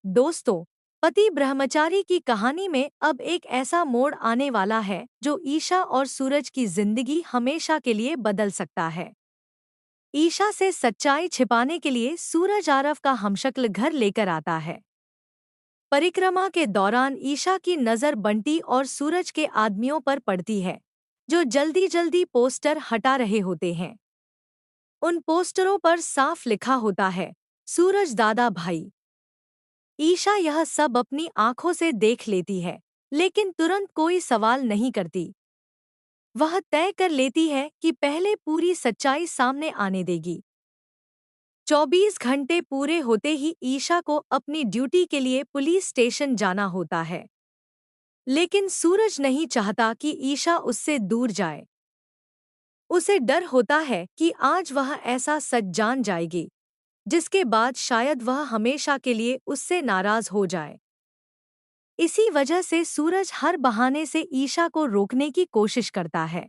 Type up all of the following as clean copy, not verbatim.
दोस्तों, पति ब्रह्मचारी की कहानी में अब एक ऐसा मोड़ आने वाला है जो ईशा और सूरज की जिंदगी हमेशा के लिए बदल सकता है। ईशा से सच्चाई छिपाने के लिए सूरज आरव का हमशक्ल घर लेकर आता है। परिक्रमा के दौरान ईशा की नज़र बंटी और सूरज के आदमियों पर पड़ती है, जो जल्दी जल्दी पोस्टर हटा रहे होते हैं। उन पोस्टरों पर साफ लिखा होता है, सूरज दादा भाई। ईशा यह सब अपनी आंखों से देख लेती है, लेकिन तुरंत कोई सवाल नहीं करती। वह तय कर लेती है कि पहले पूरी सच्चाई सामने आने देगी। 24 घंटे पूरे होते ही ईशा को अपनी ड्यूटी के लिए पुलिस स्टेशन जाना होता है। लेकिन सूरज नहीं चाहता कि ईशा उससे दूर जाए। उसे डर होता है कि आज वह ऐसा सच जान जाएगी, जिसके बाद शायद वह हमेशा के लिए उससे नाराज हो जाए। इसी वजह से सूरज हर बहाने से ईशा को रोकने की कोशिश करता है।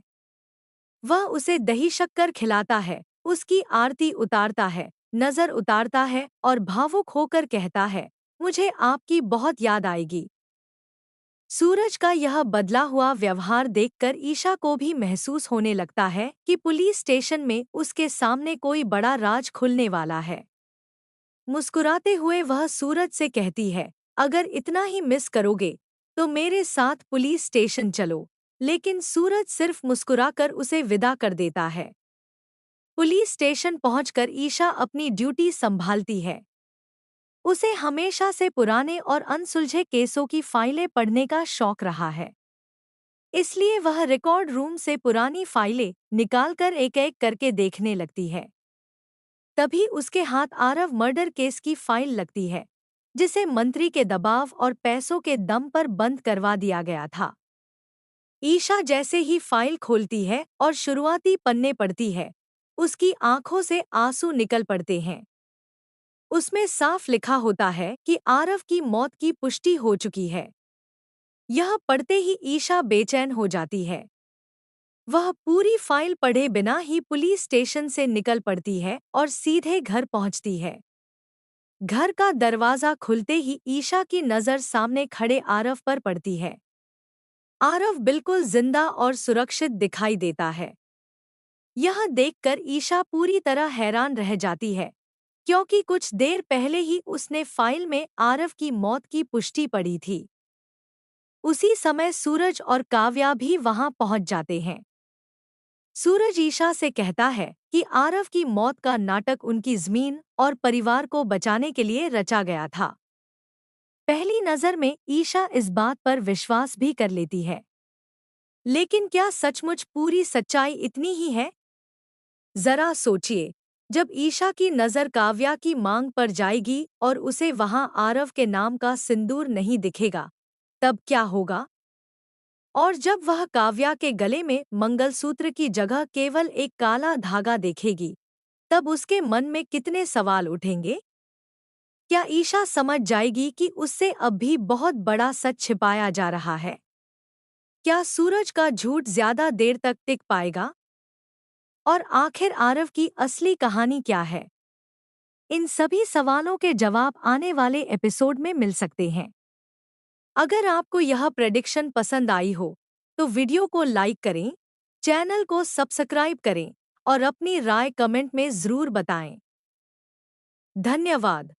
वह उसे दही शक्कर खिलाता है, उसकी आरती उतारता है, नजर उतारता है और भावुक होकर कहता है, मुझे आपकी बहुत याद आएगी। सूरज का यह बदला हुआ व्यवहार देखकर ईशा को भी महसूस होने लगता है कि पुलिस स्टेशन में उसके सामने कोई बड़ा राज खुलने वाला है। मुस्कुराते हुए वह सूरज से कहती है, अगर इतना ही मिस करोगे तो मेरे साथ पुलिस स्टेशन चलो। लेकिन सूरज सिर्फ मुस्कुराकर उसे विदा कर देता है। पुलिस स्टेशन पहुंचकर ईशा अपनी ड्यूटी संभालती है। उसे हमेशा से पुराने और अनसुलझे केसों की फाइलें पढ़ने का शौक रहा है। इसलिए वह रिकॉर्ड रूम से पुरानी फाइलें निकालकर एक एक करके देखने लगती है। तभी उसके हाथ आरव मर्डर केस की फाइल लगती है, जिसे मंत्री के दबाव और पैसों के दम पर बंद करवा दिया गया था। ईशा जैसे ही फाइल खोलती है और शुरुआती पन्ने पढ़ती है, उसकी आंखों से आंसू निकल पड़ते हैं। उसमें साफ लिखा होता है कि आरव की मौत की पुष्टि हो चुकी है। यह पढ़ते ही ईशा बेचैन हो जाती है। वह पूरी फाइल पढ़े बिना ही पुलिस स्टेशन से निकल पड़ती है और सीधे घर पहुंचती है। घर का दरवाजा खुलते ही ईशा की नज़र सामने खड़े आरव पर पड़ती है। आरव बिल्कुल जिंदा और सुरक्षित दिखाई देता है। यह देखकर ईशा पूरी तरह हैरान रह जाती है, क्योंकि कुछ देर पहले ही उसने फाइल में आरव की मौत की पुष्टि पढ़ी थी। उसी समय सूरज और काव्या भी वहां पहुंच जाते हैं। सूरज ईशा से कहता है कि आरव की मौत का नाटक उनकी जमीन और परिवार को बचाने के लिए रचा गया था। पहली नज़र में ईशा इस बात पर विश्वास भी कर लेती है। लेकिन क्या सचमुच पूरी सच्चाई इतनी ही है? जरा सोचिए, जब ईशा की नज़र काव्या की मांग पर जाएगी और उसे वहां आरव के नाम का सिंदूर नहीं दिखेगा, तब क्या होगा? और जब वह काव्या के गले में मंगलसूत्र की जगह केवल एक काला धागा देखेगी, तब उसके मन में कितने सवाल उठेंगे? क्या ईशा समझ जाएगी कि उससे अब भी बहुत बड़ा सच छिपाया जा रहा है? क्या सूरज का झूठ ज्यादा देर तक टिक पाएगा? और आखिर आरव की असली कहानी क्या है? इन सभी सवालों के जवाब आने वाले एपिसोड में मिल सकते हैं। अगर आपको यह प्रेडिक्शन पसंद आई हो, तो वीडियो को लाइक करें, चैनल को सब्सक्राइब करें और अपनी राय कमेंट में ज़रूर बताएं। धन्यवाद।